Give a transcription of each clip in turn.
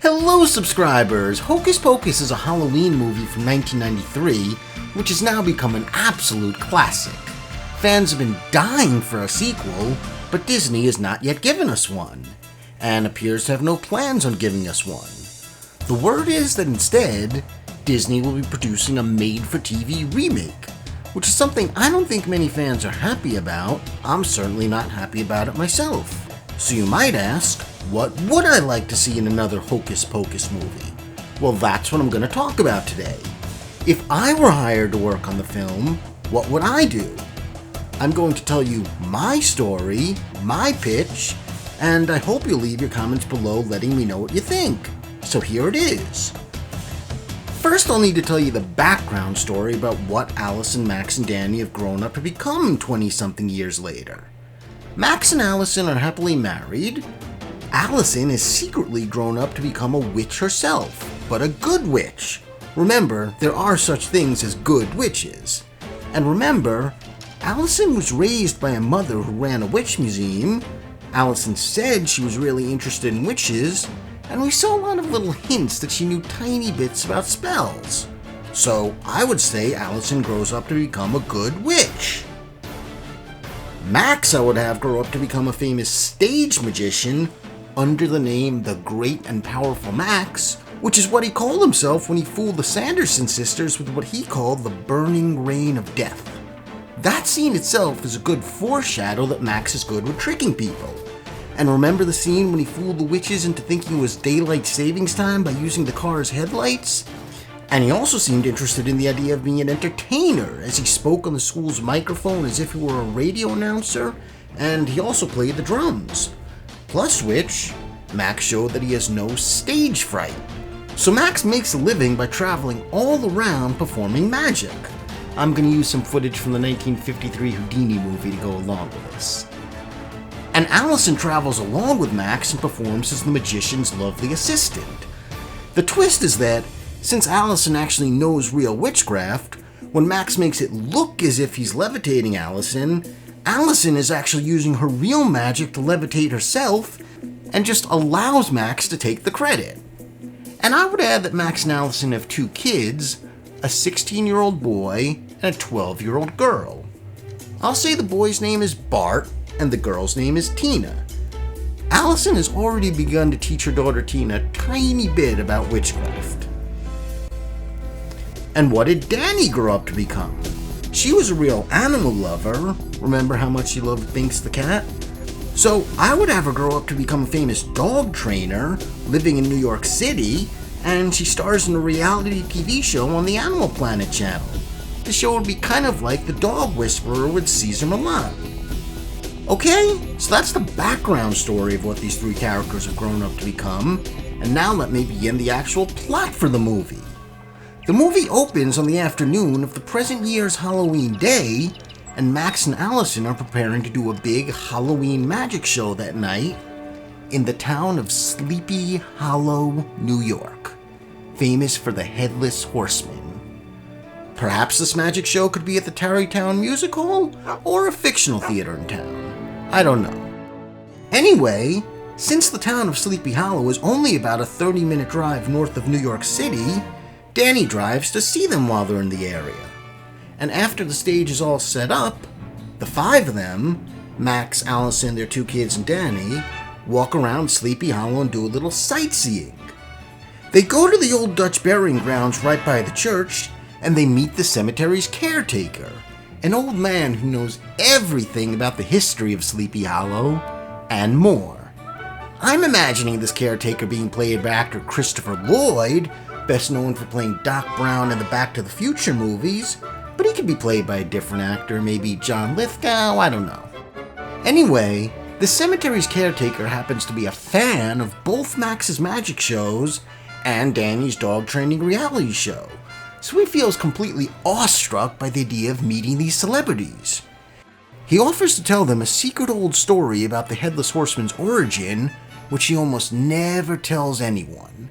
Hello subscribers! Hocus Pocus is a Halloween movie from 1993, which has now become an absolute classic. Fans have been dying for a sequel, but Disney has not yet given us one, and appears to have no plans on giving us one. The word is that instead, Disney will be producing a made-for-TV remake, which is something I don't think many fans are happy about. I'm certainly not happy about it myself. So you might ask, what would I like to see in another Hocus Pocus movie? Well, that's what I'm going to talk about today. If I were hired to work on the film, what would I do? I'm going to tell you my story, my pitch, and I hope you'll leave your comments below letting me know what you think. So here it is. First, I'll need to tell you the background story about what Allison, Max, and Dani have grown up to become 20-something years later. Max and Allison are happily married. Allison has secretly grown up to become a witch herself, but a good witch. Remember, there are such things as good witches. And remember, Allison was raised by a mother who ran a witch museum. Allison said she was really interested in witches, and we saw a lot of little hints that she knew tiny bits about spells. So I would say Allison grows up to become a good witch. Max I would have grow up to become a famous stage magician under the name The Great and Powerful Max, which is what he called himself when he fooled the Sanderson Sisters with what he called the burning rain of death. That scene itself is a good foreshadow that Max is good with tricking people. And remember the scene when he fooled the witches into thinking it was daylight savings time by using the car's headlights? And he also seemed interested in the idea of being an entertainer, as he spoke on the school's microphone as if he were a radio announcer, and he also played the drums. Plus which, Max showed that he has no stage fright. So Max makes a living by traveling all around performing magic. I'm going to use some footage from the 1953 Houdini movie to go along with this. And Allison travels along with Max and performs as the magician's lovely assistant. The twist is that, since Allison actually knows real witchcraft, when Max makes it look as if he's levitating Allison, Allison is actually using her real magic to levitate herself and just allows Max to take the credit. And I would add that Max and Allison have two kids, a 16-year-old boy and a 12-year-old girl. I'll say the boy's name is Bart and the girl's name is Tina. Allison has already begun to teach her daughter Tina a tiny bit about witchcraft. And what did Dani grow up to become? She was a real animal lover. Remember how much she loved Binks the cat? So I would have her grow up to become a famous dog trainer living in New York City, and she stars in a reality TV show on the Animal Planet channel. The show would be kind of like The Dog Whisperer with Cesar Millan. Okay, so that's the background story of what these three characters have grown up to become, and now let me begin the actual plot for the movie. The movie opens on the afternoon of the present year's Halloween day, and Max and Allison are preparing to do a big Halloween magic show that night in the town of Sleepy Hollow, New York, famous for the Headless Horseman. Perhaps this magic show could be at the Tarrytown Music Hall or a fictional theater in town. I don't know. Anyway, since the town of Sleepy Hollow is only about a 30-minute drive north of New York City, Dani drives to see them while they're in the area. And after the stage is all set up, the five of them, Max, Allison, their two kids, and Dani, walk around Sleepy Hollow and do a little sightseeing. They go to the old Dutch burying grounds right by the church, and they meet the cemetery's caretaker, an old man who knows everything about the history of Sleepy Hollow and more. I'm imagining this caretaker being played by actor Christopher Lloyd, best known for playing Doc Brown in the Back to the Future movies, but he could be played by a different actor, maybe John Lithgow, I don't know. Anyway, the cemetery's caretaker happens to be a fan of both Max's magic shows and Dani's dog training reality show, so he feels completely awestruck by the idea of meeting these celebrities. He offers to tell them a secret old story about the Headless Horseman's origin, which he almost never tells anyone.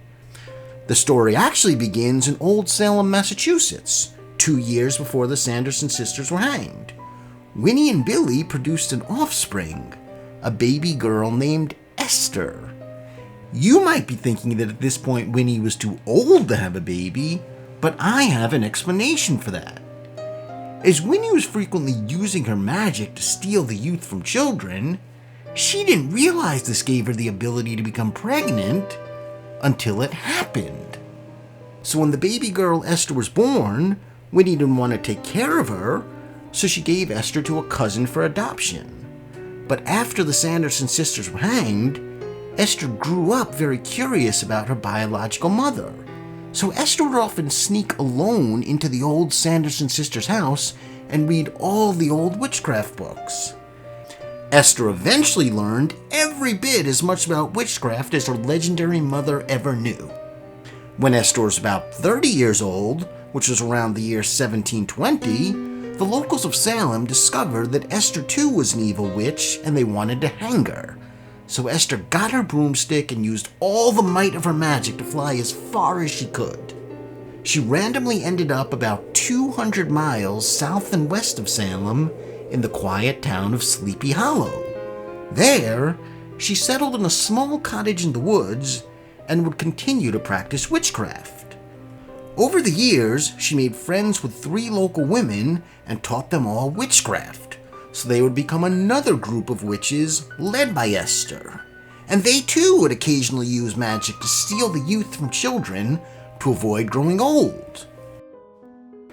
The story actually begins in Old Salem, Massachusetts, 2 years before the Sanderson Sisters were hanged. Winnie and Billy produced an offspring, a baby girl named Esther. You might be thinking that at this point Winnie was too old to have a baby, but I have an explanation for that. As Winnie was frequently using her magic to steal the youth from children, she didn't realize this gave her the ability to become pregnant until it happened. So when the baby girl Esther was born, Winnie didn't want to take care of her, so she gave Esther to a cousin for adoption. But after the Sanderson sisters were hanged, Esther grew up very curious about her biological mother. So Esther would often sneak alone into the old Sanderson sisters' house and read all the old witchcraft books. Esther eventually learned every bit as much about witchcraft as her legendary mother ever knew. When Esther was about 30 years old, which was around the year 1720, the locals of Salem discovered that Esther too was an evil witch and they wanted to hang her. So Esther got her broomstick and used all the might of her magic to fly as far as she could. She randomly ended up about 200 miles south and west of Salem in the quiet town of Sleepy Hollow. There, she settled in a small cottage in the woods and would continue to practice witchcraft. Over the years, she made friends with 3 local women and taught them all witchcraft, so they would become another group of witches led by Esther. And they too would occasionally use magic to steal the youth from children to avoid growing old.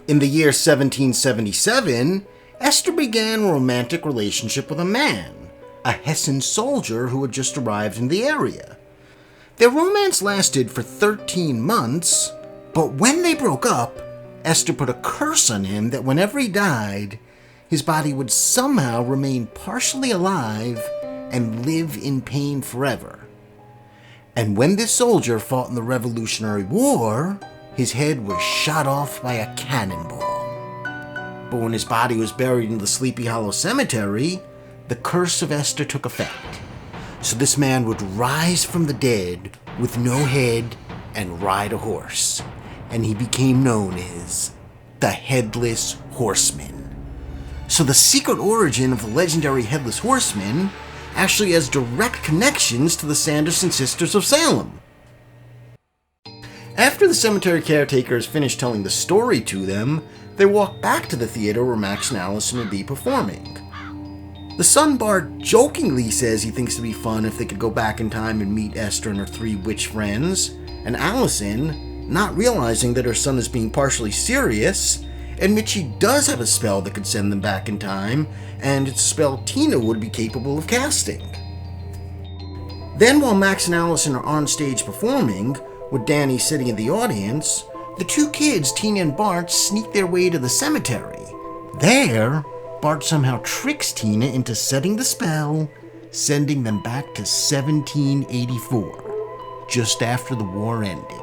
In the year 1777, Esther began a romantic relationship with a man, a Hessian soldier who had just arrived in the area. Their romance lasted for 13 months, but when they broke up, Esther put a curse on him that whenever he died, his body would somehow remain partially alive and live in pain forever. And when this soldier fought in the Revolutionary War, his head was shot off by a cannonball. But when his body was buried in the Sleepy Hollow Cemetery, the curse of Esther took effect. So this man would rise from the dead with no head and ride a horse, and he became known as the Headless Horseman. So the secret origin of the legendary Headless Horseman actually has direct connections to the Sanderson Sisters of Salem. After the cemetery caretakers finished telling the story to them, they walked back to the theater where Max and Allison would be performing. The son Bart jokingly says he thinks it'd be fun if they could go back in time and meet Esther and her 3 witch friends, and Allison, not realizing that her son is being partially serious, admits she does have a spell that could send them back in time, and it's a spell Tina would be capable of casting. Then while Max and Allison are on stage performing, with Dani sitting in the audience, the 2 kids, Tina and Bart, sneak their way to the cemetery. There, Bart somehow tricks Tina into setting the spell, sending them back to 1784, just after the war ended.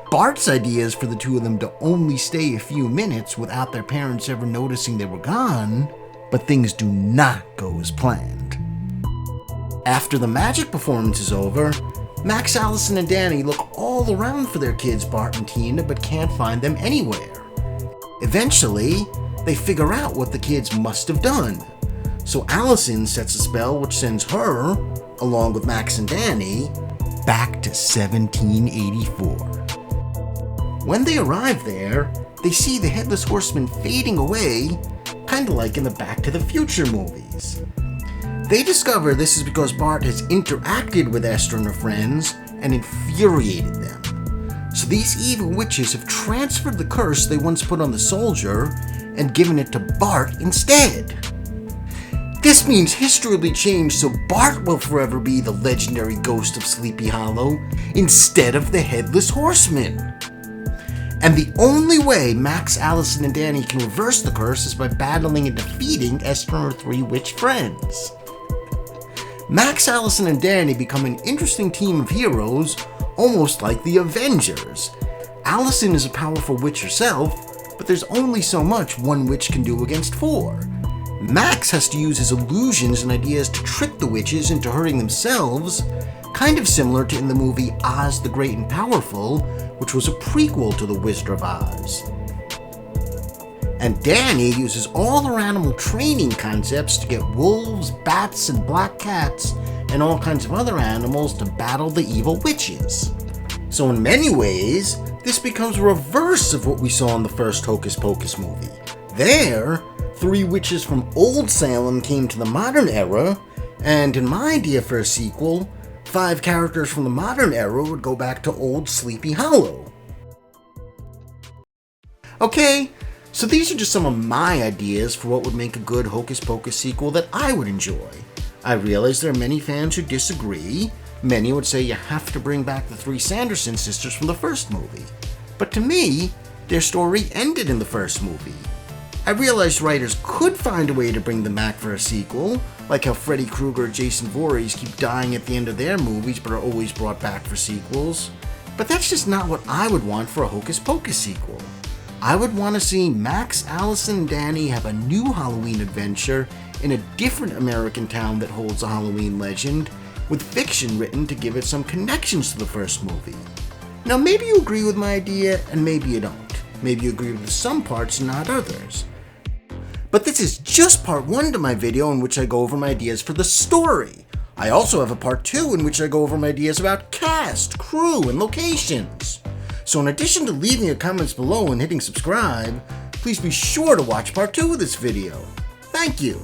Bart's idea is for the 2 of them to only stay a few minutes without their parents ever noticing they were gone, but things do not go as planned. After the magic performance is over, Max, Allison, and Dani look all around for their kids Bart and Tina but can't find them anywhere. Eventually, they figure out what the kids must have done. So Allison sets a spell which sends her, along with Max and Dani, back to 1784. When they arrive there, they see the Headless Horseman fading away, kind of like in the Back to the Future movies. They discover this is because Bart has interacted with Esther and her friends and infuriated them. So these evil witches have transferred the curse they once put on the soldier and given it to Bart instead. This means history will be changed so Bart will forever be the legendary ghost of Sleepy Hollow instead of the Headless Horseman. And the only way Max, Allison, and Dani can reverse the curse is by battling and defeating Esther and her 3 witch friends. Max, Allison, and Dani become an interesting team of heroes, almost like the Avengers. Allison is a powerful witch herself, but there's only so much one witch can do against 4. Max has to use his illusions and ideas to trick the witches into hurting themselves, kind of similar to in the movie Oz the Great and Powerful, which was a prequel to The Wizard of Oz. And Dani uses all her animal training concepts to get wolves, bats, and black cats and all kinds of other animals to battle the evil witches. So in many ways, this becomes a reverse of what we saw in the first Hocus Pocus movie. There, 3 witches from Old Salem came to the modern era, and in my idea for a sequel, 5 characters from the modern era would go back to Old Sleepy Hollow. Okay, so these are just some of my ideas for what would make a good Hocus Pocus sequel that I would enjoy. I realize there are many fans who disagree. Many would say you have to bring back the 3 Sanderson sisters from the first movie. But to me, their story ended in the first movie. I realized writers could find a way to bring them back for a sequel, like how Freddy Krueger and Jason Voorhees keep dying at the end of their movies but are always brought back for sequels. But that's just not what I would want for a Hocus Pocus sequel. I would want to see Max, Allison, and Dani have a new Halloween adventure in a different American town that holds a Halloween legend, with fiction written to give it some connections to the first movie. Now maybe you agree with my idea and maybe you don't. Maybe you agree with some parts and not others. But this is just part 1 to my video in which I go over my ideas for the story. I also have a part 2 in which I go over my ideas about cast, crew, and locations. So in addition to leaving your comments below and hitting subscribe, please be sure to watch part 2 of this video. Thank you.